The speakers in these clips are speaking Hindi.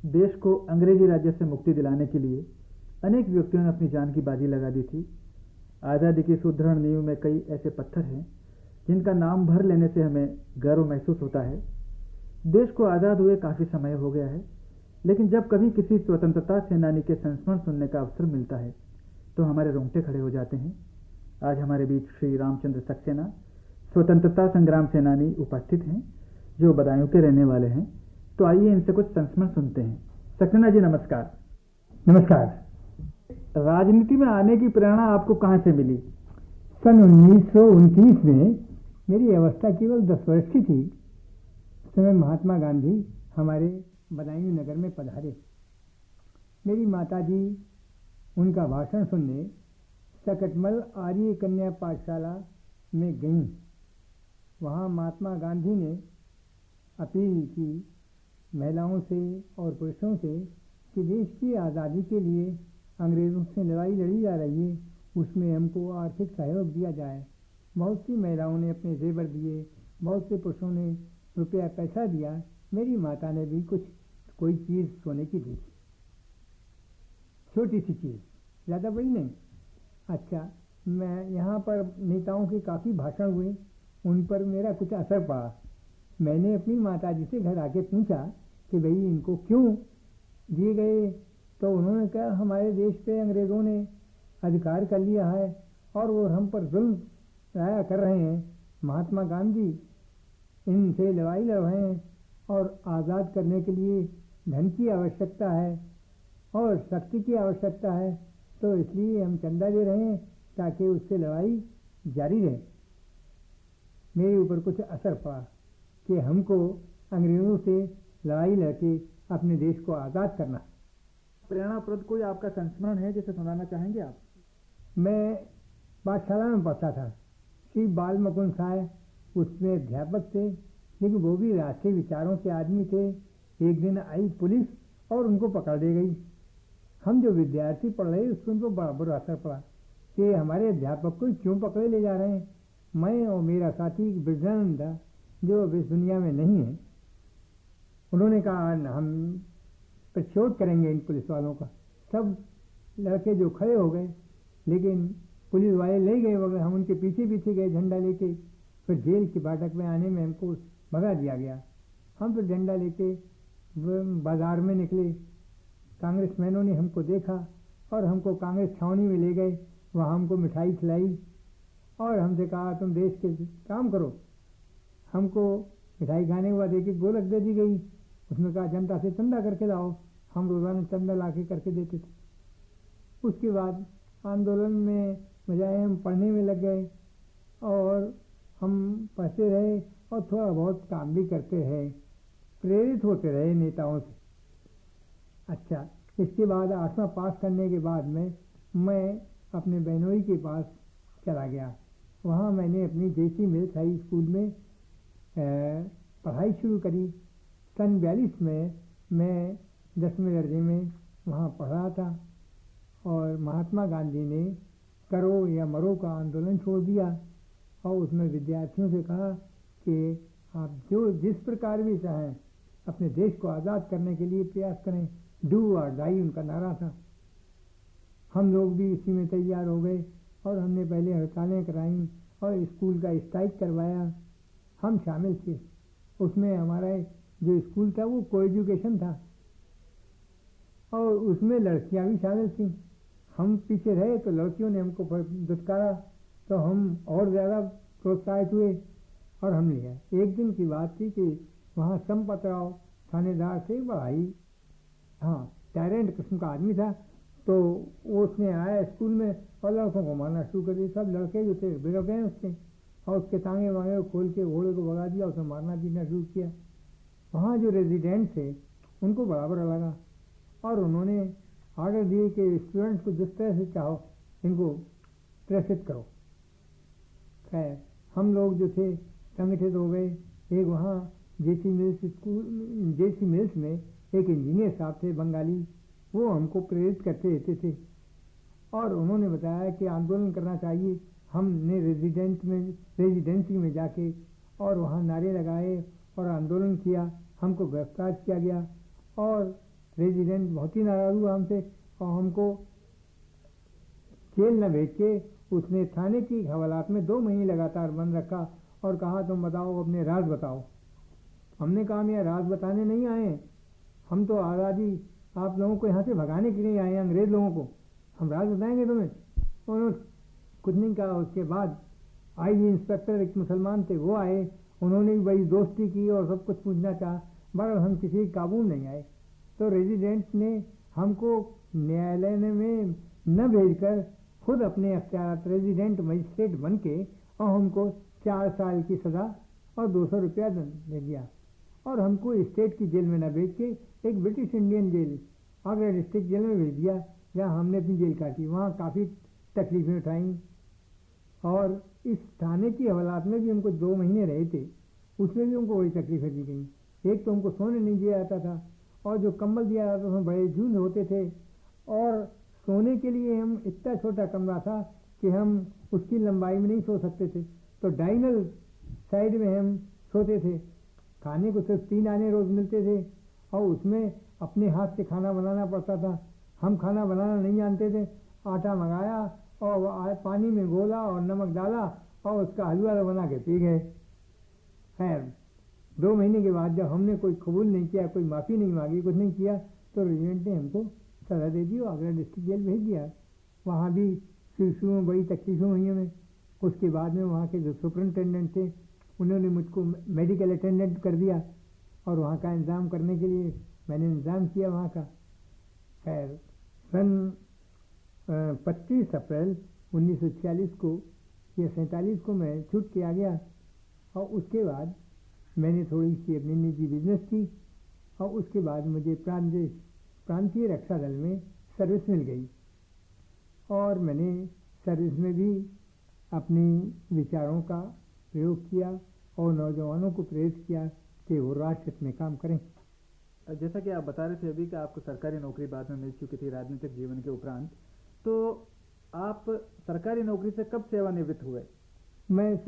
देश को अंग्रेजी राज्य से मुक्ति दिलाने के लिए अनेक व्यक्तियों ने अपनी जान की बाजी लगा दी थी। आज़ादी की सुदृढ़ नींव में कई ऐसे पत्थर हैं जिनका नाम भर लेने से हमें गर्व महसूस होता है। देश को आज़ाद हुए काफ़ी समय हो गया है, लेकिन जब कभी किसी स्वतंत्रता सेनानी के संस्मरण सुनने का अवसर मिलता है तो हमारे रोंगटे खड़े हो जाते हैं। आज हमारे बीच श्री रामचंद्र सक्सेना, स्वतंत्रता संग्राम सेनानी उपस्थित हैं जो बदायूं के रहने वाले हैं। तो आइए इनसे कुछ संस्मरण सुनते हैं। सक्सेना जी नमस्कार। नमस्कार। राजनीति में आने की प्रेरणा आपको कहाँ से मिली? सन 1929 में मेरी अवस्था केवल 10 वर्ष की थी। उस समय महात्मा गांधी हमारे बदायूं नगर में पधारे। मेरी माताजी उनका भाषण सुनने सकटमल आर्य कन्या पाठशाला में गईं। वहाँ महात्मा गांधी ने अपील की महिलाओं से और पुरुषों से कि देश की आज़ादी के लिए अंग्रेज़ों से लड़ाई लड़ी जा रही है, उसमें हमको आर्थिक सहयोग दिया जाए। बहुत सी महिलाओं ने अपने जेवर दिए, बहुत से पुरुषों ने रुपया पैसा दिया। मेरी माता ने भी कोई चीज़ सोने की दी, छोटी सी चीज़, ज़्यादा बड़ी नहीं। अच्छा, मैं यहाँ पर नेताओं के काफ़ी भाषण हुए, उन पर मेरा कुछ असर पड़ा। मैंने अपनी माताजी से घर आके पूछा कि भाई इनको क्यों दिए गए, तो उन्होंने कहा हमारे देश पे अंग्रेज़ों ने अधिकार कर लिया है और वो हम पर जुल्म लाया कर रहे हैं। महात्मा गांधी इनसे लड़ाई लड़ रहे हैं और आज़ाद करने के लिए धन की आवश्यकता है और शक्ति की आवश्यकता है, तो इसलिए हम चंदा दे रहे हैं ताकि उससे लड़ाई जारी रहे। मेरे ऊपर कुछ असर पड़ा कि हमको अंग्रेज़ों से लड़ाई लड़के अपने देश को आज़ाद करना। प्रेरणाप्रद कोई आपका संस्मरण है जिसे सुनाना चाहेंगे आप? मैं पाठशाला में पढ़ता था। श्री बाल मुकुंद साहब उसमें अध्यापक थे, लेकिन वो भी राष्ट्रीय विचारों के आदमी थे। एक दिन आई पुलिस और उनको पकड़ ले गई। हम जो विद्यार्थी पढ़ रहे उस पर उनको बड़ा बुरा असर पड़ा कि हमारे अध्यापक को क्यों पकड़े ले जा रहे हैं। मैं और मेरा साथी ब्रजानंद था जो अब इस दुनिया में नहीं है। उन्होंने कहा हम प्रतिशोध करेंगे इन पुलिस वालों का। सब लड़के जो खड़े हो गए, लेकिन पुलिस वाले ले गए वगैरह। हम उनके पीछे पीछे गए झंडा लेके। फिर जेल के फाटक में आने में हमको भगा दिया गया। हम फिर झंडा लेके बाजार में निकले। कांग्रेसमैनों ने हमको देखा और हमको कांग्रेस छावनी में ले गए। वहाँ हमको मिठाई खिलाई और हमसे कहा तुम देश के काम करो। हमको मिठाई खाने के बाद एक एक गोलक दे दी गई। उसमें कहा जनता से चंदा करके लाओ। हम रोज़ाना चंदा ला के करके देते थे। उसके बाद आंदोलन में बजाय हम पढ़ने में लग गए और हम पढ़ते रहे और थोड़ा बहुत काम भी करते रहे, प्रेरित होते रहे नेताओं से। अच्छा, इसके बाद 8वां पास करने के बाद में मैं अपने बहनोई के पास चला गया। वहाँ मैंने अपनी जेसी मिल्स हाई स्कूल में पढ़ाई शुरू करी। सन 42 में मैं 10वें दर्जे में वहाँ पढ़ रहा था और महात्मा गांधी ने करो या मरो का आंदोलन छोड़ दिया और उसमें विद्यार्थियों से कहा कि आप जो जिस प्रकार भी चाहें अपने देश को आज़ाद करने के लिए प्रयास करें। डू और डाई उनका नारा था। हम लोग भी इसी में तैयार हो गए और हमने पहले हड़तालें कराई और स्कूल का स्ट्राइक करवाया। हम शामिल थे उसमें। हमारा जो स्कूल था वो को एजुकेशन था और उसमें लड़कियां भी शामिल थीं। हम पीछे रहे तो लड़कियों ने हमको दुत्कारा, तो हम और ज़्यादा प्रोत्साहित हुए और हम लिया। एक दिन की बात थी कि वहाँ संपत राव थानेदार से पढ़ाई, हाँ टायरेंट किस्म का आदमी था, तो उसने आया स्कूल में और लड़कों को मारना शुरू कर दिया। सब लड़के जो थे बिगड़ गए उसके और उसके टांगे वांगे खोल के घोड़े को भगा दिया। उसने मारना पीटना शुरू किया। वहाँ जो रेजिडेंट थे उनको बड़ा बुरा लगा और उन्होंने ऑर्डर दिए कि स्टूडेंट्स को जिस तरह से चाहो इनको प्रेषित करो। खैर हम लोग जो थे संगठित हो गए। एक वहाँ जेसी मिल्स में एक इंजीनियर साहब थे बंगाली, वो हमको प्रेरित करते रहते थे और उन्होंने बताया कि आंदोलन करना चाहिए। हमने रेजिडेंसी में जाके और वहाँ नारे लगाए और आंदोलन किया। हमको गिरफ्तार किया गया और रेजिडेंट बहुत ही नाराज हुआ हमसे और हमको जेल न भेज के उसने थाने की हवालात में 2 महीने लगातार बंद रखा और कहा तुम बताओ, अपने राज बताओ। हमने कहा हम यहाँ राज बताने नहीं आए, हम तो आज़ादी आप लोगों को यहाँ से भगाने के लिए आए हैं, अंग्रेज लोगों को, हम राज बताएंगे तुम्हें। उन्होंने कुछ नहीं कहा। उसके बाद आईजी इंस्पेक्टर एक मुसलमान थे, वो आए, उन्होंने भी बड़ी दोस्ती की और सब कुछ पूछना चाहा, बहरहाल हम किसी काबू नहीं आए। तो रेजिडेंट ने हमको न्यायालय में न भेजकर खुद अपने अख्तियार रेजिडेंट मजिस्ट्रेट बन के और हमको 4 साल की सज़ा और 200 रुपया दे दिया और हमको स्टेट की जेल में न भेज के एक British Indian jail Agra district jail में भेज दिया, जहाँ हमने अपनी जेल काटी। वहाँ काफ़ी तकलीफें उठाई और इस थाने की हवालात में भी हमको 2 महीने रहे थे, उसमें भी हमको वही तकलीफें दी गई। एक तो हमको सोने नहीं दिया जाता था और जो कंबल दिया जाता था उसमें बड़े झूंड होते थे और सोने के लिए हम इतना छोटा कमरा था कि हम उसकी लंबाई में नहीं सो सकते थे, तो डाइनल साइड में हम सोते थे। खाने को सिर्फ 3 आने रोज़ मिलते थे और उसमें अपने हाथ से खाना बनाना पड़ता था। हम खाना बनाना नहीं जानते थे, आटा मंगाया और पानी में घोला और नमक डाला और उसका हलवा बना के पी गए। खैर 2 महीने के बाद जब हमने कोई कबूल नहीं किया, कोई माफ़ी नहीं मांगी, कुछ नहीं किया, तो रेजिडेंट ने हमको सज़ा दे दी और आगरा डिस्ट्रिक्ट जेल भेज दिया। वहाँ भी शुरू में बड़ी तकलीफें हुई हमें। उसके बाद में वहाँ के जो सुपरिटेंडेंट थे उन्होंने मुझको मेडिकल अटेंडेंट कर दिया और वहाँ का इंतज़ाम करने के लिए मैंने इंतज़ाम किया वहाँ का। खैर सन 25 अप्रैल 1946 को या 47 को मैं छूट के आ गया और उसके बाद मैंने थोड़ी सी अपनी निजी बिजनेस की और उसके बाद मुझे प्रांतीय रक्षा दल में सर्विस मिल गई और मैंने सर्विस में भी अपनी विचारों का प्रयोग किया और नौजवानों को प्रेरित किया कि वो राष्ट्र हित में काम करें। जैसा कि आप बता रहे थे अभी कि आपको सरकारी नौकरी बाद में मिल चुकी थी राजनीतिक जीवन के उपरांत, तो आप सरकारी नौकरी से कब सेवानिवृत्त हुए? मैं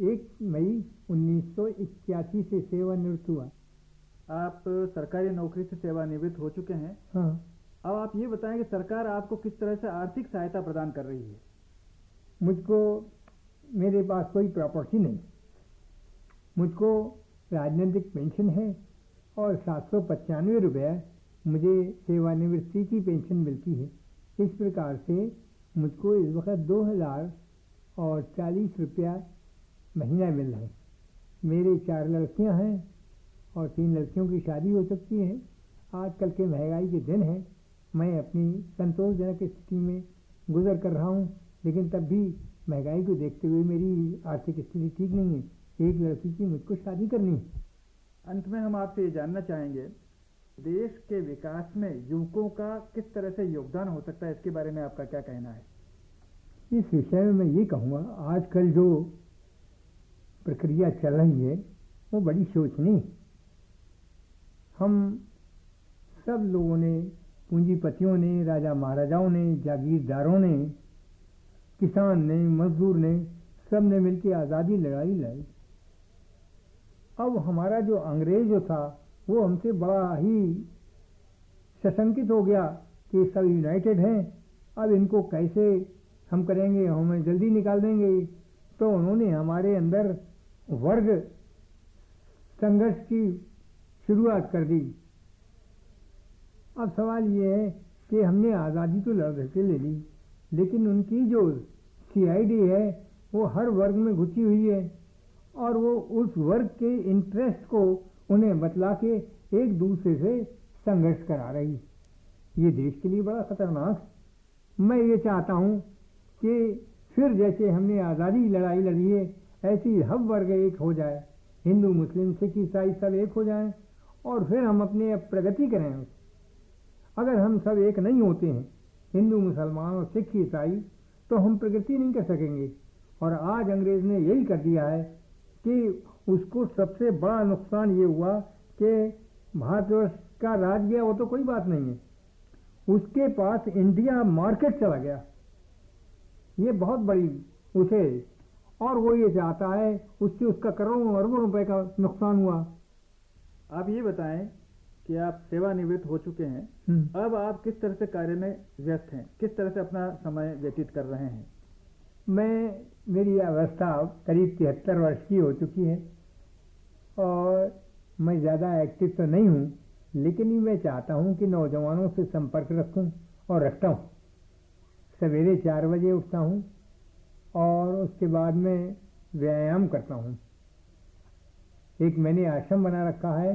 1 मई 1981 से सेवानिवृत्त हुआ। आप सरकारी नौकरी से सेवानिवृत्त हो चुके हैं। हाँ। अब आप ये बताएं कि सरकार आपको किस तरह से आर्थिक सहायता प्रदान कर रही है? मुझको मेरे पास कोई प्रॉपर्टी नहीं, मुझको राजनीतिक पेंशन है और 795 रुपये मुझे सेवानिवृत्ति की पेंशन मिलती है। इस प्रकार से मुझको इस वक्त 2040 रुपया महीना मिल रहा है। मेरे 4 लड़कियां हैं और 3 लड़कियों की शादी हो सकती है। आजकल के महंगाई के दिन हैं, मैं अपनी संतोषजनक स्थिति में गुजर कर रहा हूँ, लेकिन तब भी महंगाई को देखते हुए मेरी आर्थिक स्थिति ठीक नहीं है। 1 लड़की की मुझको शादी करनी है। अंत में हम आपसे ये जानना चाहेंगे, देश के विकास में युवकों का किस तरह से योगदान हो सकता है, इसके बारे में आपका क्या कहना है? इस विषय में मैं ये कहूँगा, आजकल जो प्रक्रिया चल रही है वो बड़ी शोचनीय। हम सब लोगों ने, पूंजीपतियों ने, राजा महाराजाओं ने, जागीरदारों ने, किसान ने, मजदूर ने, सब ने मिलकर आज़ादी लड़ाई लड़ी। अब हमारा जो अंग्रेज जो था वो हमसे बड़ा ही सशंकित हो गया कि सब यूनाइटेड हैं, अब इनको कैसे हम करेंगे, हमें जल्दी निकाल देंगे। तो उन्होंने हमारे अंदर वर्ग संघर्ष की शुरुआत कर दी। अब सवाल ये है कि हमने आज़ादी तो लड़ के ले ली, लेकिन उनकी जो CID है वो हर वर्ग में घुसी हुई है और वो उस वर्ग के इंटरेस्ट को उन्हें बतला के एक दूसरे से संघर्ष करा रही। ये देश के लिए बड़ा खतरनाक। मैं ये चाहता हूँ कि फिर जैसे हमने आज़ादी लड़ाई लड़ी है ऐसी हर वर्ग एक हो जाए, हिंदू मुस्लिम सिख ईसाई सब एक हो जाएं और फिर हम अपने प्रगति करें। अगर हम सब एक नहीं होते हैं, हिंदू मुसलमान और सिख ईसाई, तो हम प्रगति नहीं कर सकेंगे। और आज अंग्रेज ने यही कर दिया है कि उसको सबसे बड़ा नुकसान ये हुआ कि भारतवर्ष का राज गया, वो तो कोई बात नहीं है, उसके पास इंडिया मार्केट चला गया, ये बहुत बड़ी उसे, और वो ये चाहता है उससे उसका करोड़ों अरबों रुपए का नुकसान हुआ। आप ये बताएं कि आप सेवानिवृत्त हो चुके हैं, अब आप किस तरह से कार्य में व्यस्त हैं, किस तरह से अपना समय व्यतीत कर रहे हैं? मेरी अवस्था करीब 73 वर्ष की हो चुकी है और मैं ज़्यादा एक्टिव तो नहीं हूँ, लेकिन मैं चाहता हूँ कि नौजवानों से संपर्क रखूँ और रखता हूँ। सवेरे 4 बजे उठता हूँ और उसके बाद में व्यायाम करता हूँ। एक मैंने आश्रम बना रखा है,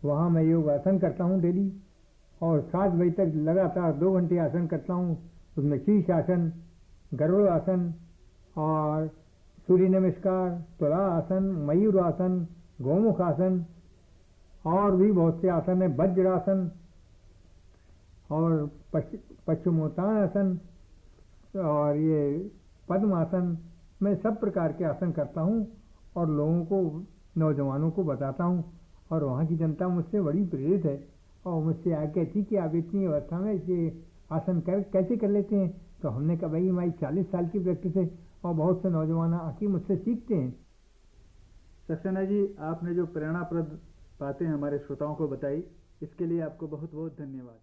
वहाँ मैं योगासन करता हूँ डेली, और 7 बजे तक लगातार 2 घंटे आसन करता हूँ। उसमें शीर्ष आसन, गरुड़ आसन और सूर्य नमस्कार, तुला आसन, मयूर आसन, गोमुख आसन और भी बहुत से आसन है, वज्रासन और पश्चिमोत्तानासन और ये पद्मासन। मैं सब प्रकार के आसन करता हूँ और लोगों को, नौजवानों को बताता हूँ, और वहाँ की जनता मुझसे बड़ी प्रेरित है और मुझसे आगे कहती कि आप इतनी अवस्था में ये आसन कैसे कर लेते हैं। तो हमने कहा भाई हमारी 40 साल की प्रैक्टिस है और बहुत से नौजवान आके मुझसे सीखते हैं। सक्सेना जी, आपने जो प्रेरणाप्रद बातें हमारे श्रोताओं को बताई, इसके लिए आपको बहुत बहुत धन्यवाद।